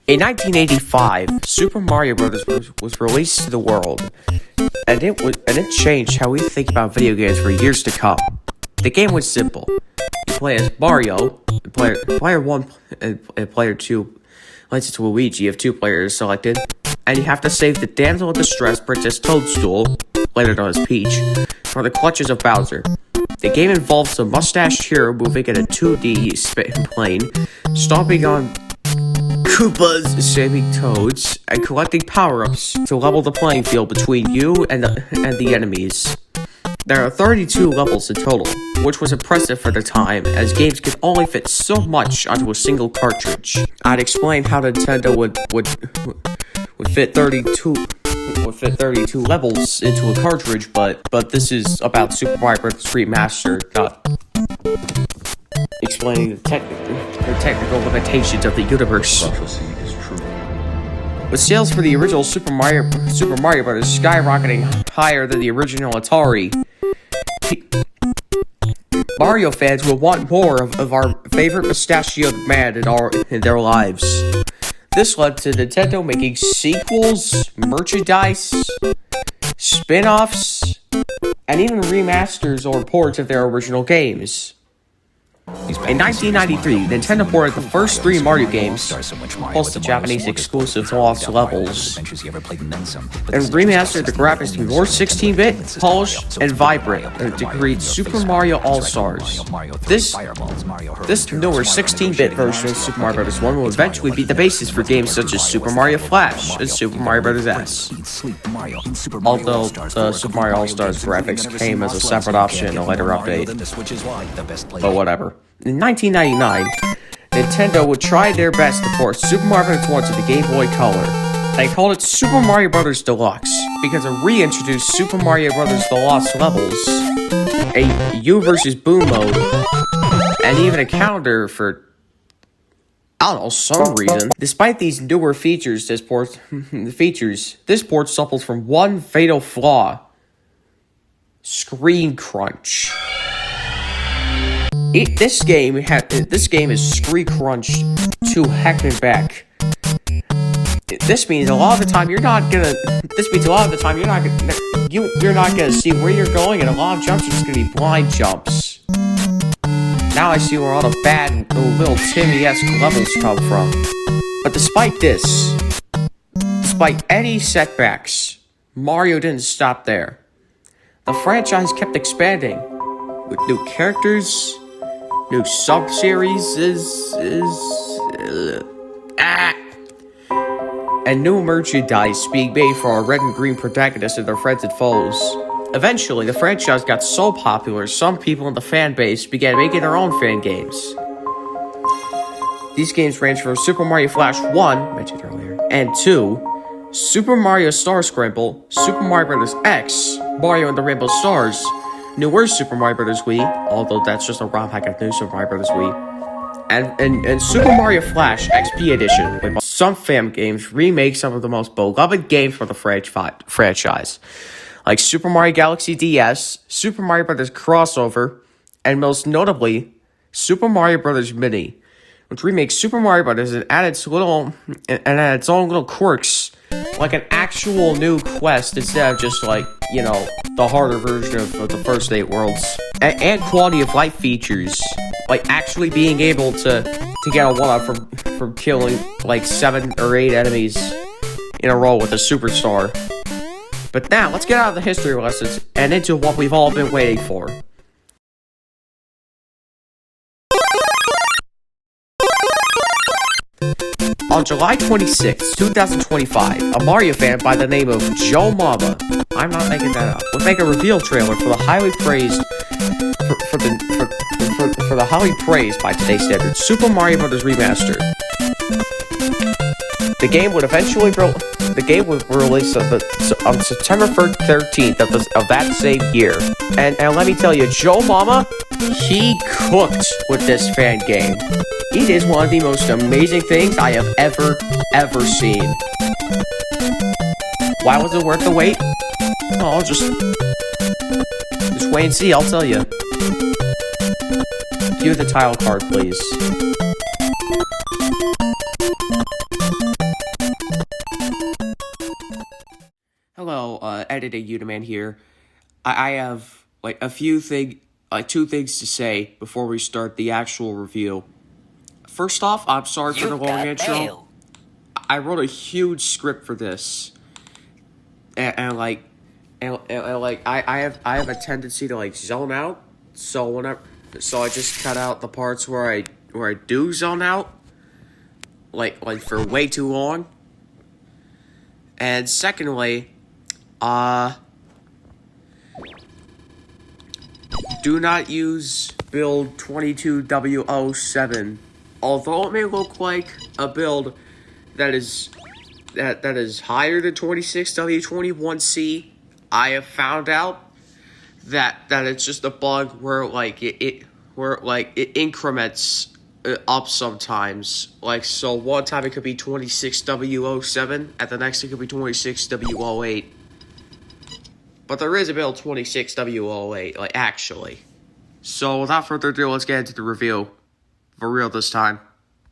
In 1985, Super Mario Bros. Was released to the world, and it changed how we think about video games for years to come. The game was simple. You play as Mario, player 1 and player 2, unless it's Luigi, you have 2 players selected, and you have to save the damsel in distress, Princess Toadstool, later known as Peach, from the clutches of Bowser. The game involves a mustached hero moving in a 2D spin plane, stomping on Koopas, saving Toads, and collecting power-ups to level the playing field between you and the enemies. There are 32 levels in total, which was impressive for the time, as games could only fit so much onto a single cartridge. I'd explain how Nintendo would fit 32 levels into a cartridge, but this is about Super Mario Bros. Remastered, not explaining the technical limitations of the universe. Prophecy is true. With sales for the original Super Mario Bros. Skyrocketing higher than the original Atari, Mario fans will want more of our favorite mustachioed man in their lives. This led to Nintendo making sequels, merchandise, spin-offs, and even remasters or ports of their original games. In 1993, Nintendo ported the first 3 Mario games, plus the Japanese exclusive Lost Levels, and remastered the graphics to be more 16-bit, polished, and vibrant to create Super Mario All-Stars. This newer 16-bit version of Super Mario Bros. 1 will eventually be the basis for games such as Super Mario Flash and Super Mario Bros. S. Although the Super Mario All-Stars graphics came as a separate option in a later update. But whatever. In 1999, Nintendo would try their best to port Super Mario Bros. 1 to the Game Boy Color. They called it Super Mario Bros. Deluxe because it reintroduced Super Mario Bros. The Lost Levels, a U versus Boom mode, and even a calendar for, I don't know, some reason. Despite these newer features, this port suffers from one fatal flaw: screen crunch. This game is screen crunched to heck and back. This means a lot of the time you're not gonna see where you're going, and a lot of jumps are just gonna be blind jumps. Now I see where all the bad little Timmy-esque levels come from. But despite any setbacks, Mario didn't stop there. The franchise kept expanding with new characters, new sub-series and new merchandise being made for our red and green protagonists and their friends and foes. Eventually, the franchise got so popular, some people in the fan base began making their own fan games. These games ranged from Super Mario Flash 1, mentioned earlier, and 2, Super Mario Star Scramble, Super Mario Bros. X, Mario and the Rainbow Stars, newer Super Mario Bros. Wii, although that's just a ROM hack of new Super Mario Bros. Wii, and Super Mario Flash XP Edition, with some fan games remake some of the most beloved games for the franchise, like Super Mario Galaxy DS, Super Mario Bros. Crossover, and most notably, Super Mario Bros. Mini, which remakes Super Mario Bros. and added its own little quirks, like an actual new quest instead of just like, you know, the harder version of the first 8 worlds. And quality of life features, like actually being able to get a 1-up from killing like 7 or 8 enemies in a row with a superstar. But now, let's get out of the history lessons and into what we've all been waiting for. On July 26, 2025, a Mario fan by the name of Joe Mama, I'm not making that up, would make a reveal trailer for the highly praised for the highly praised by today's standards Super Mario Bros. Remastered. The game would release on September 13th of that same year. And let me tell you, Joe Mama, he cooked with this fan game. It is one of the most amazing things I have ever seen. Why was it worth the wait? Oh, just wait and see, I'll tell you. Cue the title card, please. editing Uniman here. I have like two things to say before we start the actual review. First off, I'm sorry for the long intro. I wrote a huge script for this, and I have a tendency to like zone out. So I just cut out the parts where I do zone out, like for way too long. And secondly, do not use build 22W07. Although it may look like a build that is higher than 26W21C, I have found out that it's just a bug where it increments up sometimes. Like, so one time it could be 26W07, at the next it could be 26W08. But there is a build 26W08, like, actually. So without further ado, let's get into the review. For real this time.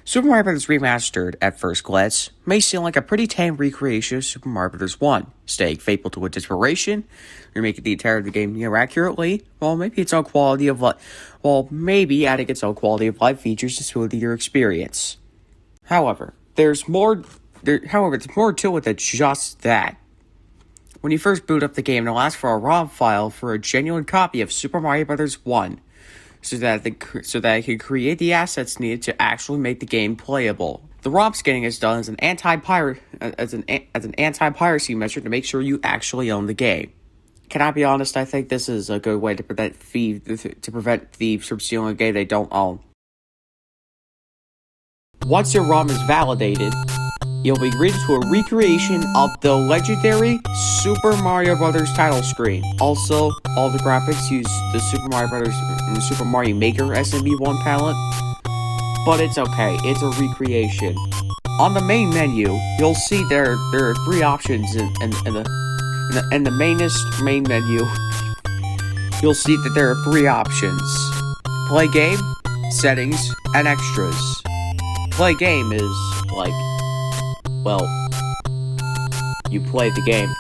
Super Mario Bros. Remastered, at first glance, may seem like a pretty tame recreation of Super Mario Bros. 1, staying faithful to its inspiration, remaking the entire of the game near accurately, maybe adding its own quality of life features to smooth your experience. However, there's more to it than just that. When you first boot up the game, it'll ask for a ROM file for a genuine copy of Super Mario Bros. 1. So that it can create the assets needed to actually make the game playable. The ROM scanning is done as an anti-piracy measure to make sure you actually own the game. Can I be honest? I think this is a good way to prevent thieves from stealing a game they don't own. Once your ROM is validated, you'll be greeted to a recreation of the legendary Super Mario Bros. Title screen. Also, all the graphics use the Super Mario Maker SMB1 palette, but it's okay, it's a recreation. On the main menu, you'll see there are three options in the main menu. You'll see that there are three options: play game, settings, and extras. Play game is like, well, you play the game.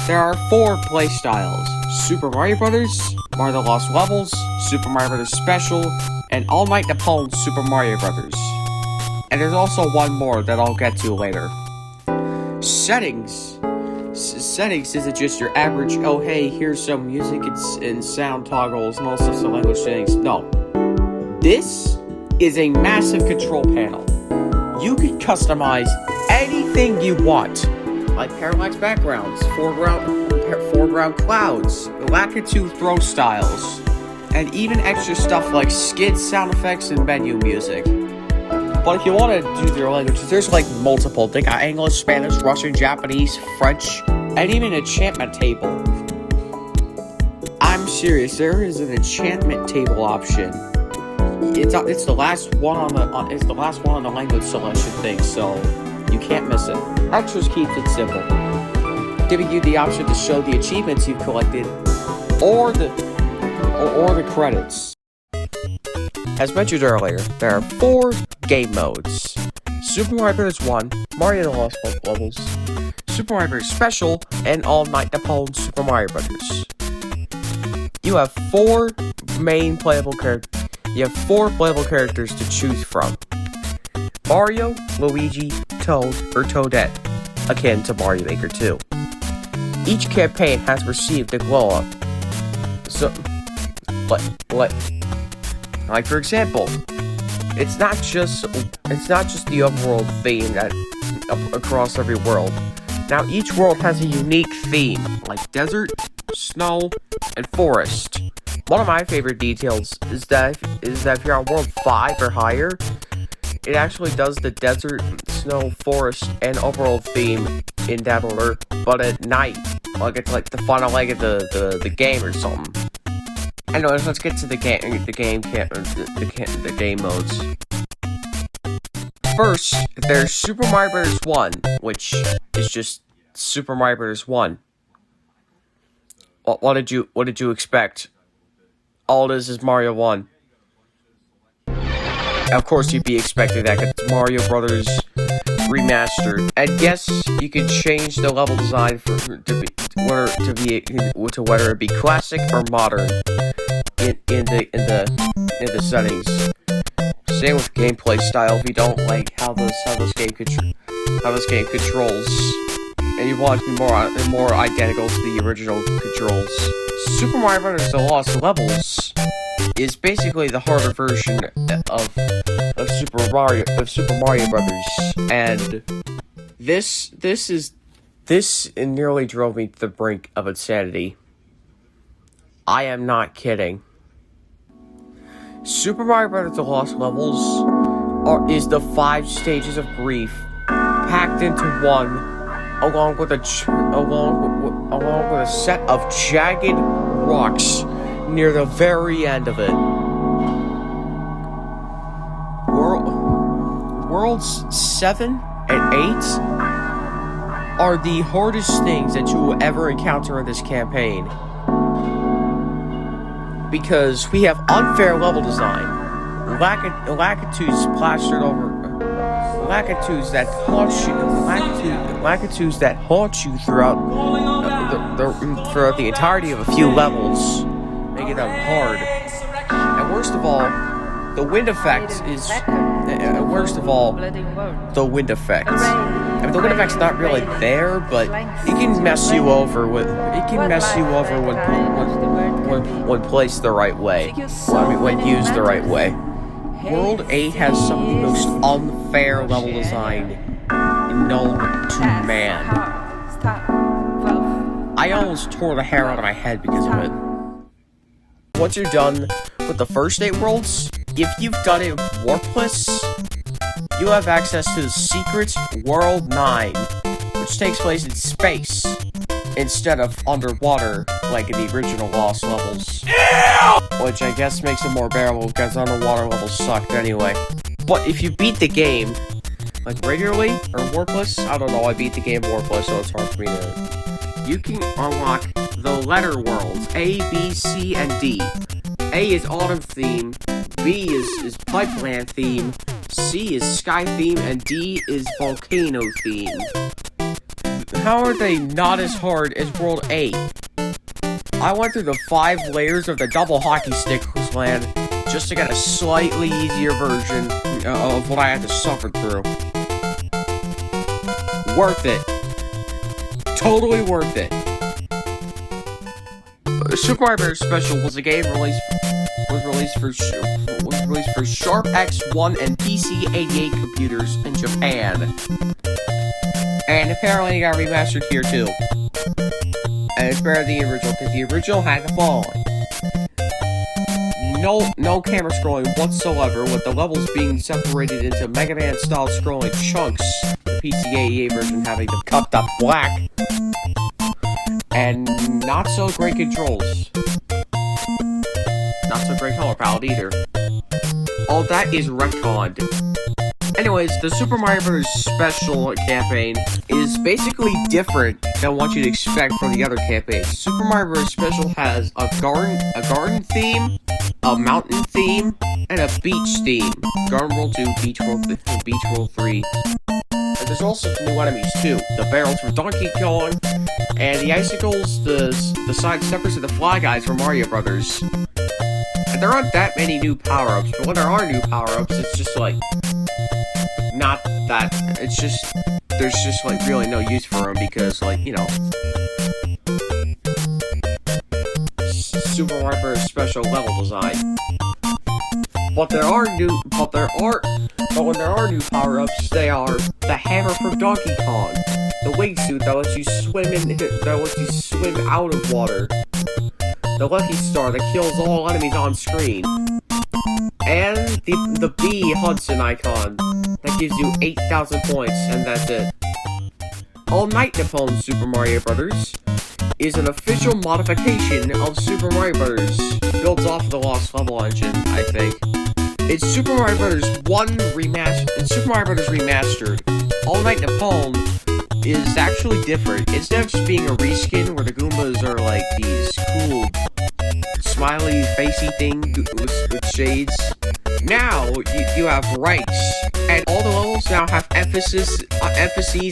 There are 4 play styles: Super Mario Bros., Mario the Lost Levels, Super Mario Bros. Special, and All Night Nippon Super Mario Bros. And there's also one more that I'll get to later. Settings. Settings isn't just your average, oh hey, here's some music and sound toggles and also some language settings. No. This is a massive control panel. You can customize anything you want, like parallax backgrounds, foreground clouds, Lakitu throw styles, and even extra stuff like skits, sound effects, and menu music. But if you want to do their languages, there's like multiple. They got English, Spanish, Russian, Japanese, French, and even an enchantment table. I'm serious, there is an enchantment table option. It's the last one on the language selection thing, so you can't miss it. Extras keeps it simple, giving you the option to show the achievements you've collected or the credits. As mentioned earlier, there are 4 game modes: Super Mario Bros. 1, Mario the Lost Levels, Super Mario Bros. Special, and All Night Nippon Super Mario Bros. You have 4 playable characters to choose from: Mario, Luigi, Toad, or Toadette, akin to Mario Maker 2. Each campaign has received a glow-up. So, like for example, it's not just the overworld theme that across every world. Now each world has a unique theme, like desert, snow, and forest. One of my favorite details is that if you're on World 5 or higher, it actually does the desert, snow, forest, and overall theme in that order, but at night, like it's like the final leg of the game or something. Anyways, let's get to the game modes. First, there's Super Mario Bros. 1, which is just Super Mario Bros. 1. What did you expect? All it is Mario 1. Of course, you'd be expecting that, because Mario Brothers Remastered. And yes, you can change the level design to whether it be classic or modern in the settings. Same with gameplay style. If you don't like how this game controls, and you want it to be more identical to the original controls, Super Mario Bros. The Lost Levels is basically the harder version of Super Mario Brothers, and this nearly drove me to the brink of insanity. I am not kidding. Super Mario Bros. The Lost Levels is the 5 stages of grief packed into one, along with a set of jagged rocks near the very end of it. Worlds 7 and 8 are the hardest things that you will ever encounter in this campaign, because we have unfair level design, lackitudes plastered over, lackitudes that haunt you throughout the entirety of a few levels, making them hard. And worst of all, the wind effect is. The wind effect. I mean, the wind effect's not really there, but it can mess you over when placed the right way. When used the right way. World 8 has some of the most unfair level design known to man. I almost tore the hair out of my head because of it. Once you're done with the first 8 worlds, if you've done it warpless, you have access to the secret World 9, which takes place in space instead of underwater like in the original Lost Levels. Which I guess makes it more bearable because underwater levels sucked anyway. But if you beat the game, like regularly or warpless, I don't know, I beat the game warpless, so it's hard for me to... You can unlock the letter worlds, A, B, C, and D. A is autumn theme, B is pipeline theme, C is sky theme, and D is volcano theme. How are they not as hard as World 8? I went through the 5 layers of the double hockey stick land just to get a slightly easier version of what I had to suffer through. Worth it. Totally worth it. Super Mario Bros. Special was a game released for Sharp X1 and PC-88 computers in Japan, and apparently it got remastered here too. And it's better than the original because the original had the following: no camera scrolling whatsoever, with the levels being separated into Mega Man style scrolling chunks. The PC-88 version having them cut up black. And not so great controls. Not so great color palette either. All that is retconned. Anyways, the Super Mario Bros. Special campaign is basically different than what you'd expect from the other campaigns. Super Mario Bros. Special has a garden theme, a mountain theme, and a beach theme. Garden World 2, Beach World 3. And there's also some new enemies too. The barrels from Donkey Kong, and the icicles, the side steppers, and the fly guys from Mario Brothers. And there aren't that many new power-ups, but when there are new power-ups, it's just like not that. It's just there's just like really no use for them because, like, you know, Super Mario Bros. Special level design. But when there are new power-ups, they are the hammer from Donkey Kong, the wingsuit that lets you swim out of water, the Lucky Star that kills all enemies on screen, and the B Hudson icon that gives you 8,000 points, and that's it. All Night Nippon Super Mario Bros. Is an official modification of Super Mario Bros. Built off the Lost Level engine, I think. It's Super Mario Bros. 1 remastered. It's Super Mario Bros. Remastered. All Night Nippon is actually different. Instead of just being a reskin where the Goombas are like these cool, smiley, facey thing with shades, Now you have ranks, and all the levels now have emphases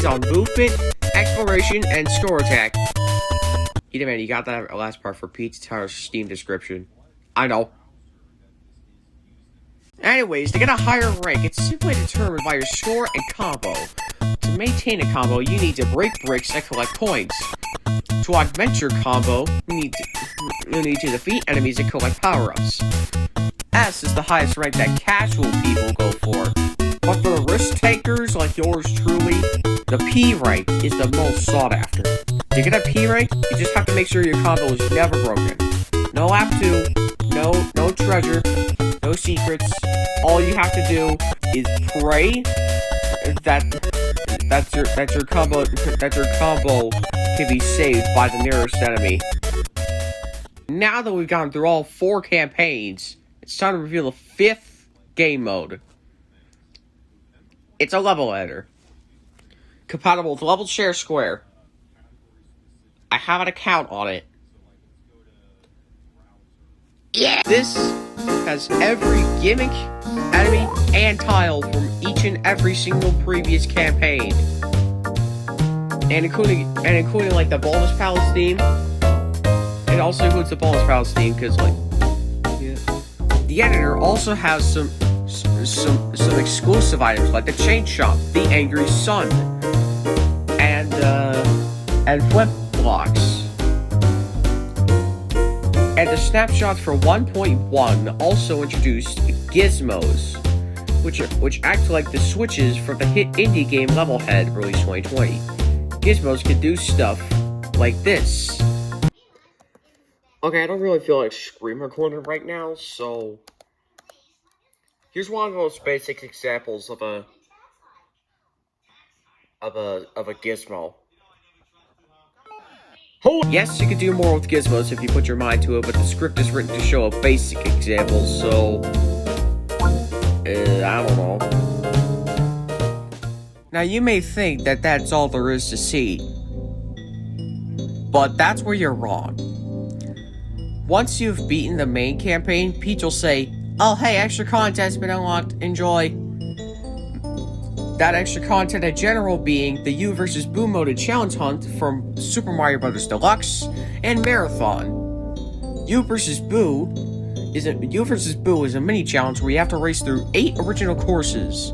on movement, exploration, and score attack. Either man, you got that last part for Pete's entire Steam description. I know. Anyways, to get a higher rank, it's simply determined by your score and combo. To maintain a combo, you need to break bricks and collect points. To augment your combo, you need to defeat enemies and collect power-ups. S is the highest rank that casual people go for. But for the risk takers like yours truly, the P rank is the most sought after. To get a P rank, you just have to make sure your combo is never broken. No App 2, no treasure, no secrets. All you have to do is pray that your combo can be saved by the nearest enemy. Now that we've gone through all 4 campaigns, it's time to reveal the 5th game mode. It's a level editor. Compatible with Level Share Square. I have an account on it. Yeah! This has every gimmick, enemy, and tile from each and every single previous campaign. And including like the bonus palace theme. It also includes the bonus palace theme because the editor also has some exclusive items like the chain shop, the angry sun, and flip blocks. And the snapshots for 1.1 also introduced gizmos, which act like the switches from the hit indie game Levelhead released 2020. Gizmos can do stuff like this. Okay, I don't really feel like screen recording right now, so here's one of the most basic examples of a gizmo. Yes, you can do more with gizmos if you put your mind to it, but the script is written to show a basic example, so I don't know. Now you may think that that's all there is to see, but that's where you're wrong. Once you've beaten the main campaign, Peach will say, "Oh hey, extra content's been unlocked, enjoy." That extra content in general being the You vs. Boo moded challenge hunt from Super Mario Bros. Deluxe and Marathon. You vs. Boo is a mini challenge where you have to race through 8 original courses,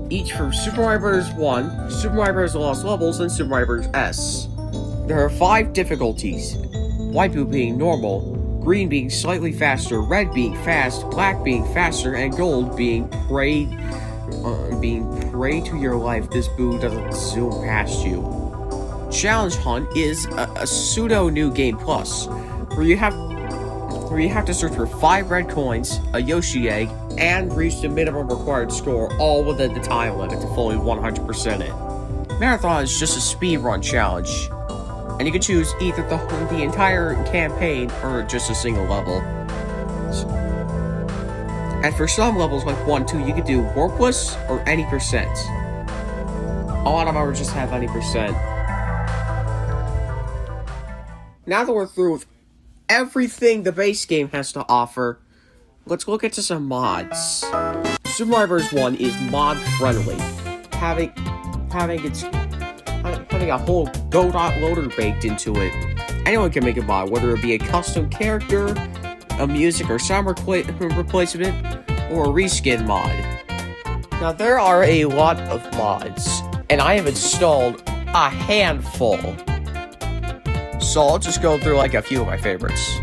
each from Super Mario Bros. 1, Super Mario Bros. The Lost Levels, and Super Mario Bros. S. There are 5 difficulties: white Boo being normal, green being slightly faster, red being fast, black being faster, and gold being prey to your life. This Boo doesn't zoom past you. Challenge Hunt is a pseudo new game plus, where you have to search for 5 red coins, a Yoshi egg, and reach the minimum required score, all within the time limit to fully 100% it. Marathon is just a speedrun challenge, and you can choose either the entire campaign or just a single level. And for some levels like 1, 2, you could do warpless or any percent. A lot of them just have any percent. Now that we're through with everything the base game has to offer, let's look into some mods. Super Mario Bros. 1 is mod friendly, having a whole Godot loader baked into it. Anyone can make a mod, whether it be a custom character, a music or sound replacement, or a reskin mod. Now there are a lot of mods, and I have installed a handful. So I'll just go through like a few of my favorites.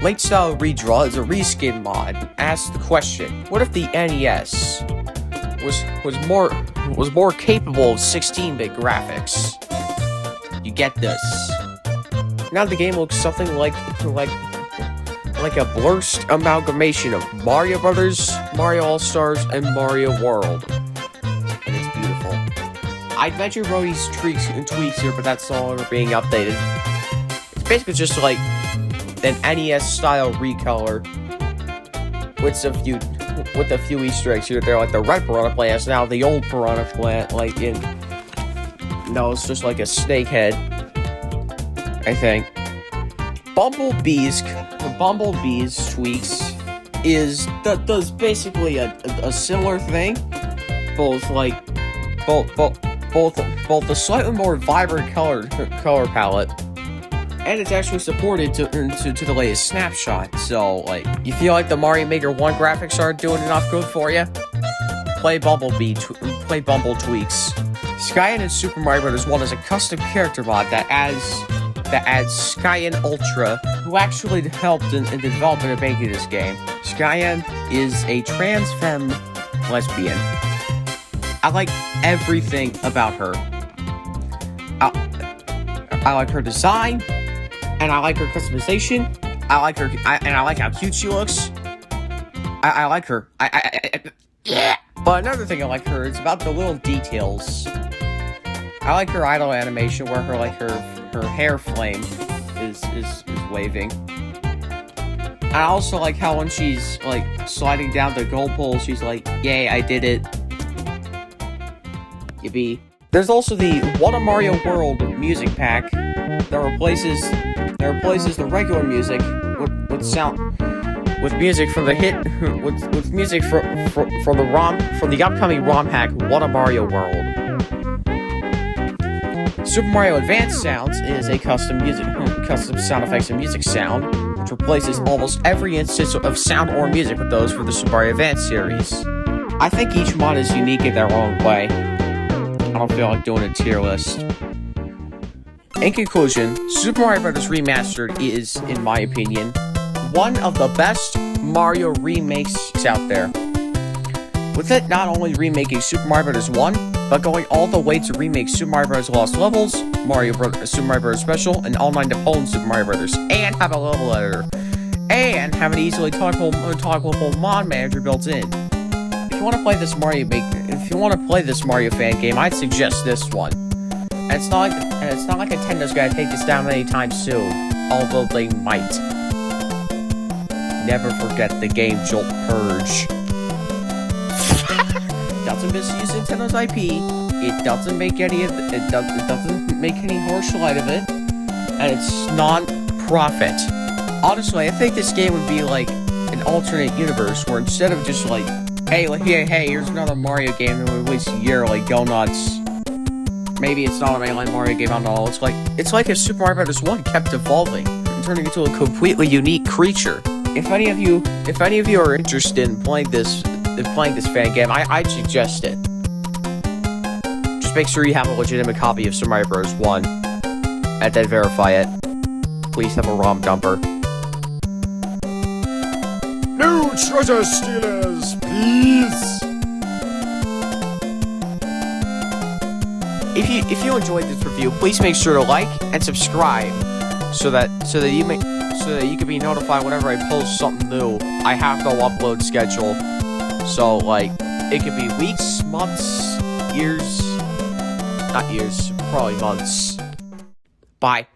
Late Style Redraw is a reskin mod. Asks the question, what if the NES was more capable of 16-bit graphics? You get this. Now the game looks something like a blurst amalgamation of Mario Brothers, Mario All-Stars, and Mario World. And it's beautiful. I'd mention Brody's tweaks here, but that's no longer being updated. It's basically just like an NES-style recolor with a few Easter eggs here. They're like the red piranha plant is now the old piranha plant, no, it's just like a snake head, I think. Bumblebee's tweaks does basically a similar thing, both a slightly more vibrant color palette, and it's actually supported to the latest snapshot. So, like, you feel like the Mario Maker 1 graphics aren't doing enough good for you? Play Bumble Tweaks. Skyen in Super Mario Bros. 1 is a custom character mod that adds Skyen Ultra, who actually helped in the development of making this game. Skyen is a trans femme lesbian. I like everything about her. I like her design, and I like her customization. I like how cute she looks. I like her. Yeah. But another thing I like her is about the little details. I like her idle animation where her hair flame is waving. I also like how when she's like sliding down the goal pole, she's like, "Yay, I did it." Yippee. There's also the What a Mario World music pack that replaces the regular music with music from the hit with music from the upcoming ROM hack What a Mario World. Super Mario Advance Sounds is a custom sound effects and music sound, which replaces almost every instance of sound or music with those for the Super Mario Advance series. I think each mod is unique in their own way. I don't feel like doing a tier list. In conclusion, Super Mario Bros. Remastered is, in my opinion, one of the best Mario remakes out there. With it not only remaking Super Mario Bros. 1, but going all the way to remake Super Mario Bros. Lost Levels, Super Mario Bros. Special, and All 9 to Poland Super Mario Bros. And have a level editor. And have an easily talkable mod manager built in. If you want to play this Mario fan game, I'd suggest this one. And it's not like Nintendo's gonna take this down anytime soon, although they might. Never forget the game Jolt Purge. Doesn't misuse Nintendo's IP. It doesn't make any harsh light of it, and it's non-profit. Honestly, I think this game would be like an alternate universe where instead of just like, hey, here's another Mario game that we waste a year, like, go nuts. Maybe it's not a mainline Mario game, I don't know. It's like if Super Mario Bros. 1 kept evolving and turning into a completely unique creature. If any of you are interested in playing this fan game, I'd suggest it. Just make sure you have a legitimate copy of Super Mario Bros. 1, and then verify it. Please have a ROM dumper. No treasure stealers, please! If you enjoyed this review, please make sure to like and subscribe so that you can be notified whenever I post something new. I have no upload schedule, so like it could be weeks, months, years, not years, probably months. Bye.